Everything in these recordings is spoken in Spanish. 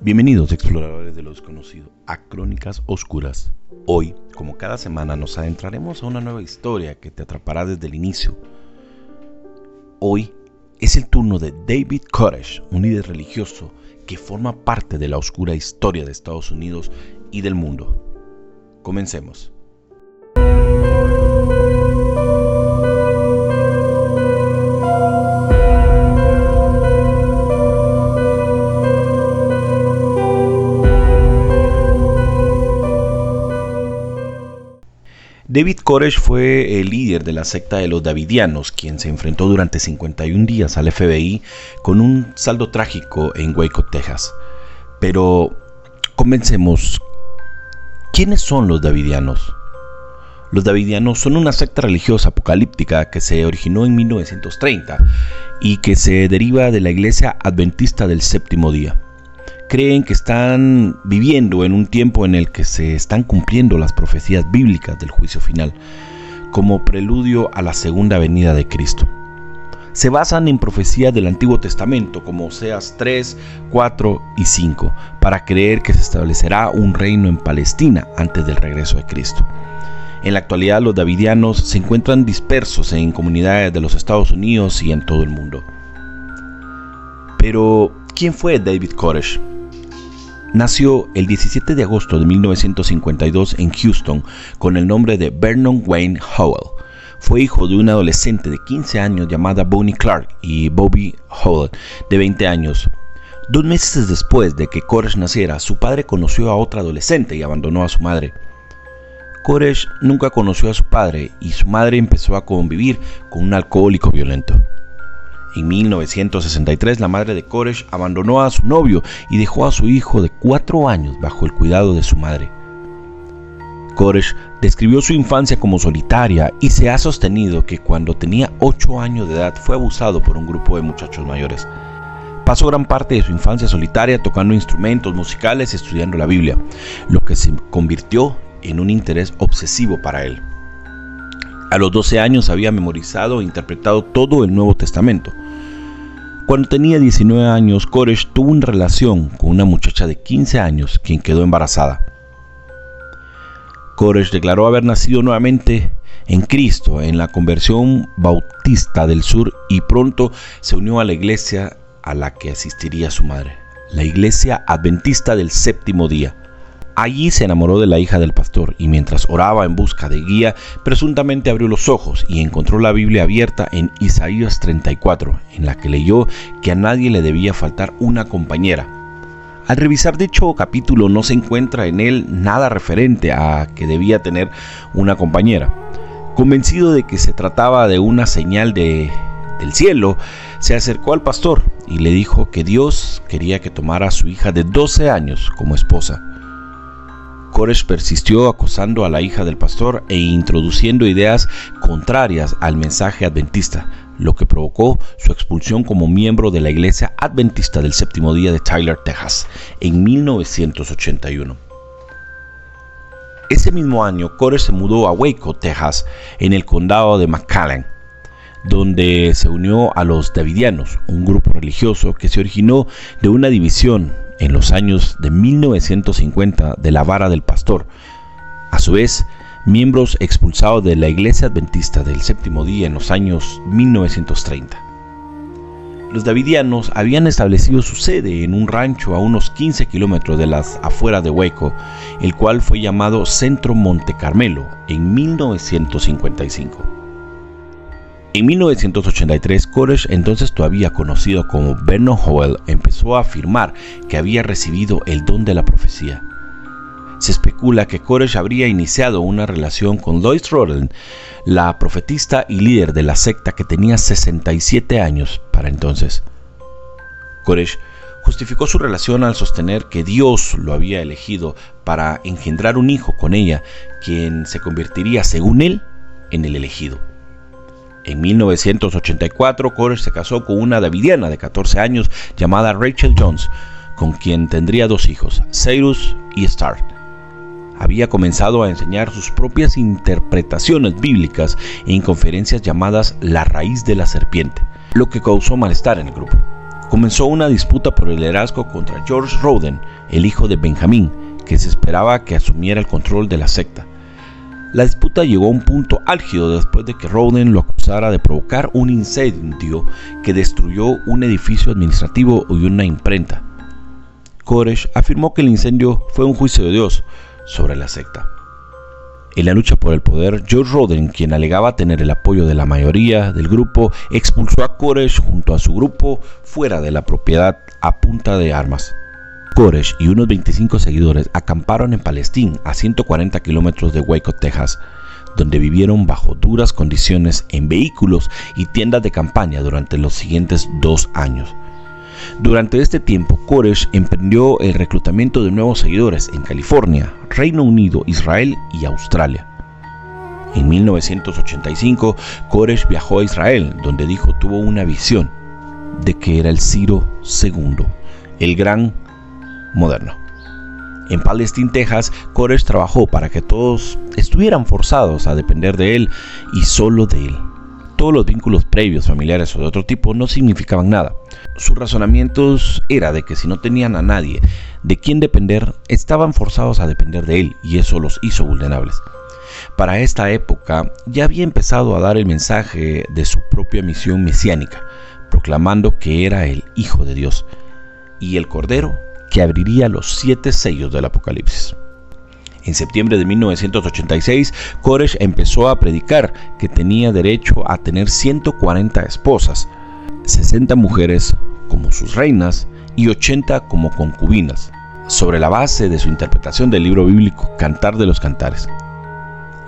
Bienvenidos exploradores de lo desconocido a Crónicas Oscuras. Hoy, como cada semana, nos adentraremos a una nueva historia que te atrapará desde el inicio. Hoy es el turno de David Koresh, un líder religioso que forma parte de la oscura historia de Estados Unidos y del mundo. Comencemos. David Koresh fue el líder de la secta de los Davidianos, quien se enfrentó durante 51 días al FBI con un saldo trágico en Waco, Texas. Pero comencemos. ¿Quiénes son los Davidianos? Los Davidianos son una secta religiosa apocalíptica que se originó en 1930 y que se deriva de la Iglesia Adventista del Séptimo Día. Creen que están viviendo en un tiempo en el que se están cumpliendo las profecías bíblicas del juicio final, como preludio a la segunda venida de Cristo. Se basan en profecías del Antiguo Testamento, como Oseas 3, 4 y 5, para creer que se establecerá un reino en Palestina antes del regreso de Cristo. En la actualidad, los davidianos se encuentran dispersos en comunidades de los Estados Unidos y en todo el mundo. Pero, ¿quién fue David Koresh? Nació el 17 de agosto de 1952 en Houston con el nombre de Vernon Wayne Howell. Fue hijo de una adolescente de 15 años llamada Bonnie Clark y Bobby Howell, de 20 años. 2 meses después de que Koresh naciera, su padre conoció a otra adolescente y abandonó a su madre. Koresh nunca conoció a su padre y su madre empezó a convivir con un alcohólico violento. En 1963, la madre de Koresh abandonó a su novio y dejó a su hijo de 4 años bajo el cuidado de su madre. Koresh describió su infancia como solitaria y se ha sostenido que cuando tenía 8 años de edad fue abusado por un grupo de muchachos mayores. Pasó gran parte de su infancia solitaria tocando instrumentos musicales y estudiando la Biblia, lo que se convirtió en un interés obsesivo para él. A los 12 años había memorizado e interpretado todo el Nuevo Testamento. Cuando tenía 19 años, Koresh tuvo una relación con una muchacha de 15 años, quien quedó embarazada. Koresh declaró haber nacido nuevamente en Cristo en la Conversión Bautista del Sur y pronto se unió a la iglesia a la que asistiría su madre, la Iglesia Adventista del Séptimo Día. Allí se enamoró de la hija del pastor y mientras oraba en busca de guía, presuntamente abrió los ojos y encontró la Biblia abierta en Isaías 34, en la que leyó que a nadie le debía faltar una compañera. Al revisar dicho capítulo no se encuentra en él nada referente a que debía tener una compañera. Convencido de que se trataba de una señal del cielo, se acercó al pastor y le dijo que Dios quería que tomara a su hija de 12 años como esposa. Koresh persistió acosando a la hija del pastor e introduciendo ideas contrarias al mensaje adventista, lo que provocó su expulsión como miembro de la Iglesia Adventista del Séptimo Día de Tyler, Texas, en 1981. Ese mismo año, Koresh se mudó a Waco, Texas, en el condado de McAllen, donde se unió a los Davidianos, un grupo religioso que se originó de una división en los años de 1950 de la Vara del Pastor. A su vez, miembros expulsados de la Iglesia Adventista del Séptimo Día en los años 1930. Los Davidianos habían establecido su sede en un rancho a unos 15 kilómetros de las afueras de Waco, el cual fue llamado Centro Monte Carmelo en 1955. En 1983, Koresh, entonces todavía conocido como Vernon Howell, empezó a afirmar que había recibido el don de la profecía. Se especula que Koresh habría iniciado una relación con Lois Rodden, la profetista y líder de la secta que tenía 67 años para entonces. Koresh justificó su relación al sostener que Dios lo había elegido para engendrar un hijo con ella, quien se convertiría, según él, en el elegido. En 1984, Koresh se casó con una davidiana de 14 años llamada Rachel Jones, con quien tendría 2 hijos, Cyrus y Star. Había comenzado a enseñar sus propias interpretaciones bíblicas en conferencias llamadas La Raíz de la Serpiente, lo que causó malestar en el grupo. comenzó una disputa por el liderazgo contra George Roden, el hijo de Benjamín, que se esperaba que asumiera el control de la secta. La disputa llegó a un punto álgido después de que Roden lo acusara de provocar un incendio que destruyó un edificio administrativo y una imprenta. Koresh afirmó que el incendio fue un juicio de Dios sobre la secta. En la lucha por el poder, George Roden, quien alegaba tener el apoyo de la mayoría del grupo, expulsó a Koresh junto a su grupo fuera de la propiedad a punta de armas. Koresh y unos 25 seguidores acamparon en Palestine, a 140 kilómetros de Waco, Texas, donde vivieron bajo duras condiciones en vehículos y tiendas de campaña durante los siguientes 2 años. Durante este tiempo, Koresh emprendió el reclutamiento de nuevos seguidores en California, Reino Unido, Israel y Australia. En 1985, Koresh viajó a Israel, donde dijo tuvo una visión de que era el Ciro II, el gran moderno. En Palestine, Texas, Koresh trabajó para que todos estuvieran forzados a depender de él y solo de él. Todos los vínculos previos, familiares o de otro tipo, no significaban nada. Sus razonamientos era de que si no tenían a nadie de quien depender, estaban forzados a depender de él, y eso los hizo vulnerables. Para esta época, ya había empezado a dar el mensaje de su propia misión mesiánica, proclamando que era el Hijo de Dios y el Cordero que abriría los 7 sellos del Apocalipsis. En septiembre de 1986, Koresh empezó a predicar que tenía derecho a tener 140 esposas, 60 mujeres como sus reinas y 80 como concubinas, sobre la base de su interpretación del libro bíblico Cantar de los Cantares.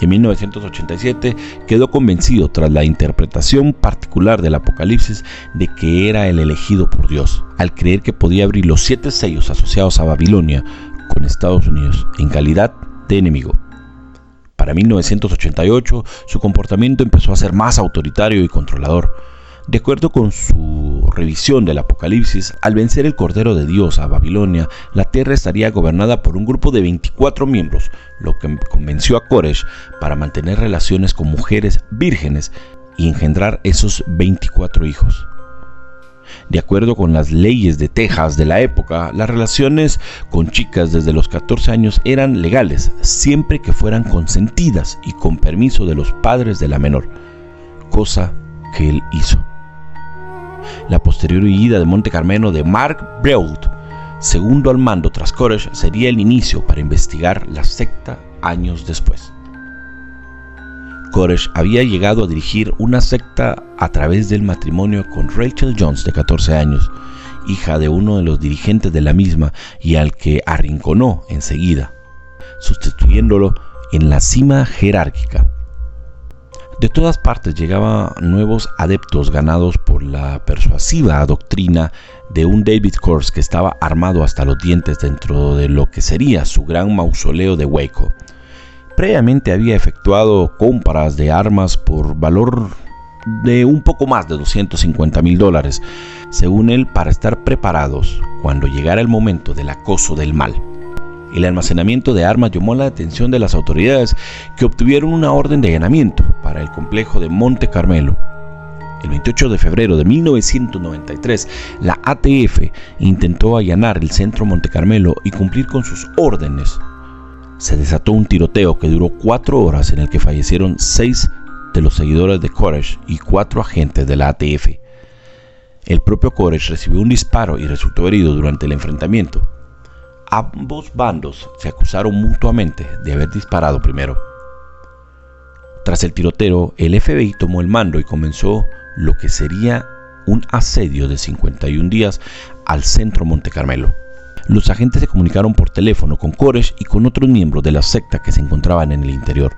En 1987 quedó convencido, tras la interpretación particular del Apocalipsis, de que era el elegido por Dios, al creer que podía abrir los 7 sellos asociados a Babilonia con Estados Unidos en calidad de enemigo. Para 1988, su comportamiento empezó a ser más autoritario y controlador. De acuerdo con su revisión del Apocalipsis, al vencer el Cordero de Dios a Babilonia, la tierra estaría gobernada por un grupo de 24 miembros, lo que convenció a Koresh para mantener relaciones con mujeres vírgenes y engendrar esos 24 hijos. De acuerdo con las leyes de Texas de la época, las relaciones con chicas desde los 14 años eran legales, siempre que fueran consentidas y con permiso de los padres de la menor, cosa que él hizo. La posterior huida de Monte Carmelo de Mark Brault, segundo al mando tras Koresh, sería el inicio para investigar la secta años después. Koresh había llegado a dirigir una secta a través del matrimonio con Rachel Jones, de 14 años, hija de uno de los dirigentes de la misma, y al que arrinconó enseguida, sustituyéndolo en la cima jerárquica. De todas partes llegaban nuevos adeptos ganados por la persuasiva doctrina de un David Kors que estaba armado hasta los dientes dentro de lo que sería su gran mausoleo de Waco. Previamente había efectuado compras de armas por valor de un poco más de $250,000, según él, para estar preparados cuando llegara el momento del acoso del mal. El almacenamiento de armas llamó la atención de las autoridades, que obtuvieron una orden de allanamiento para el complejo de Monte Carmelo. El 28 de febrero de 1993, la ATF intentó allanar el centro Monte Carmelo y cumplir con sus órdenes. Se desató un tiroteo que duró 4 horas, en el que fallecieron 6 de los seguidores de Koresh y 4 agentes de la ATF. El propio Koresh recibió un disparo y resultó herido durante el enfrentamiento. Ambos bandos se acusaron mutuamente de haber disparado primero. Tras el tiroteo, el FBI tomó el mando y comenzó lo que sería un asedio de 51 días al centro Monte Carmelo. Los agentes se comunicaron por teléfono con Koresh y con otros miembros de la secta que se encontraban en el interior.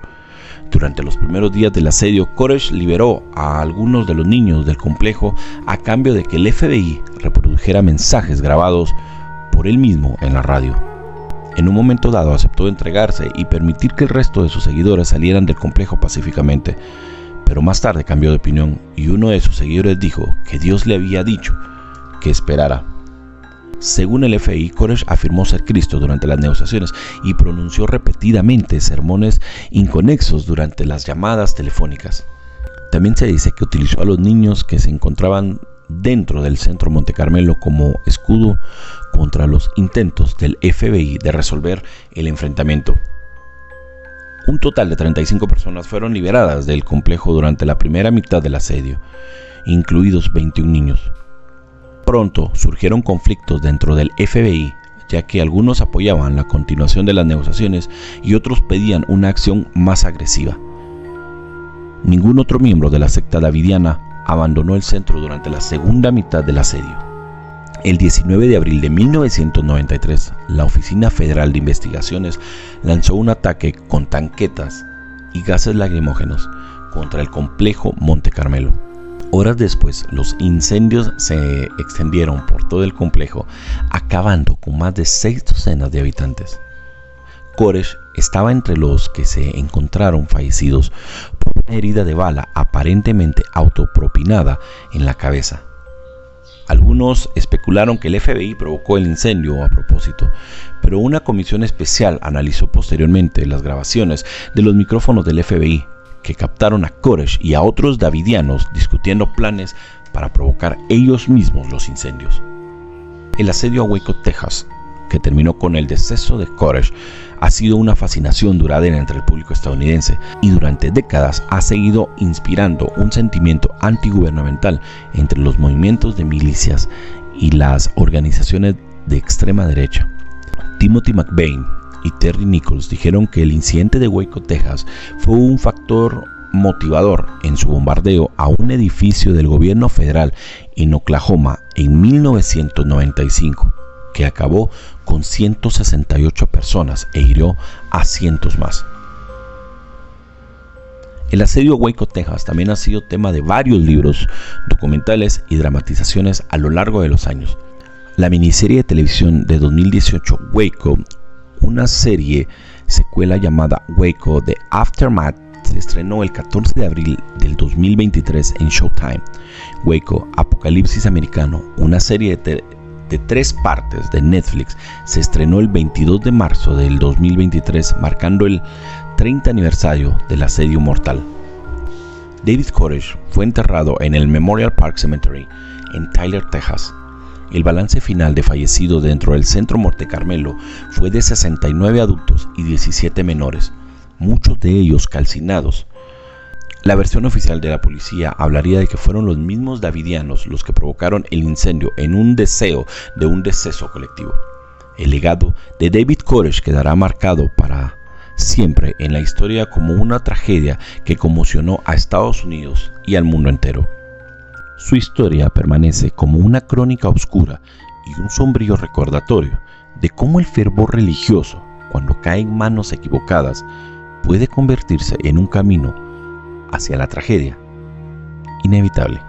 Durante los primeros días del asedio, Koresh liberó a algunos de los niños del complejo a cambio de que el FBI reprodujera mensajes grabados por él mismo en la radio. En un momento dado aceptó entregarse y permitir que el resto de sus seguidores salieran del complejo pacíficamente, pero más tarde cambió de opinión y uno de sus seguidores dijo que Dios le había dicho que esperara. Según el FBI, Koresh afirmó ser Cristo durante las negociaciones y pronunció repetidamente sermones inconexos durante las llamadas telefónicas. También se dice que utilizó a los niños que se encontraban dentro del Centro Monte Carmelo como escudo contra los intentos del FBI de resolver el enfrentamiento. Un total de 35 personas fueron liberadas del complejo durante la primera mitad del asedio, incluidos 21 niños. Pronto surgieron conflictos dentro del FBI, ya que algunos apoyaban la continuación de las negociaciones y otros pedían una acción más agresiva. Ningún otro miembro de la secta davidiana abandonó el centro durante la segunda mitad del asedio. El 19 de abril de 1993, la Oficina Federal de Investigaciones lanzó un ataque con tanquetas y gases lacrimógenos contra el complejo Monte Carmelo. Horas después, los incendios se extendieron por todo el complejo, acabando con más de 6 docenas de habitantes. Koresh estaba entre los que se encontraron fallecidos por una herida de bala aparentemente autopropinada en la cabeza. Algunos especularon que el FBI provocó el incendio a propósito, pero una comisión especial analizó posteriormente las grabaciones de los micrófonos del FBI que captaron a Koresh y a otros davidianos discutiendo planes para provocar ellos mismos los incendios. El asedio a Waco, Texas, que terminó con el deceso de Koresh, ha sido una fascinación duradera entre el público estadounidense y durante décadas ha seguido inspirando un sentimiento antigubernamental entre los movimientos de milicias y las organizaciones de extrema derecha. Timothy McVeigh y Terry Nichols dijeron que el incidente de Waco, Texas, fue un factor motivador en su bombardeo a un edificio del gobierno federal en Oklahoma en 1995, que acabó con 168 personas e hirió a cientos más. El asedio a Waco, Texas, también ha sido tema de varios libros, documentales y dramatizaciones a lo largo de los años. La miniserie de televisión de 2018, Waco, una serie secuela llamada Waco The Aftermath, se estrenó el 14 de abril del 2023 en Showtime. Waco, Apocalipsis Americano, una serie de 3 partes de Netflix, se estrenó el 22 de marzo del 2023, marcando el 30 aniversario del asedio mortal. David Koresh fue enterrado en el Memorial Park Cemetery en Tyler, Texas. El balance final de fallecidos dentro del Centro Monte Carmelo fue de 69 adultos y 17 menores, muchos de ellos calcinados. La versión oficial de la policía hablaría de que fueron los mismos davidianos los que provocaron el incendio en un deseo de un deceso colectivo. El legado de David Koresh quedará marcado para siempre en la historia como una tragedia que conmocionó a Estados Unidos y al mundo entero. Su historia permanece como una crónica oscura y un sombrío recordatorio de cómo el fervor religioso, cuando cae en manos equivocadas, puede convertirse en un camino hacia la tragedia inevitable.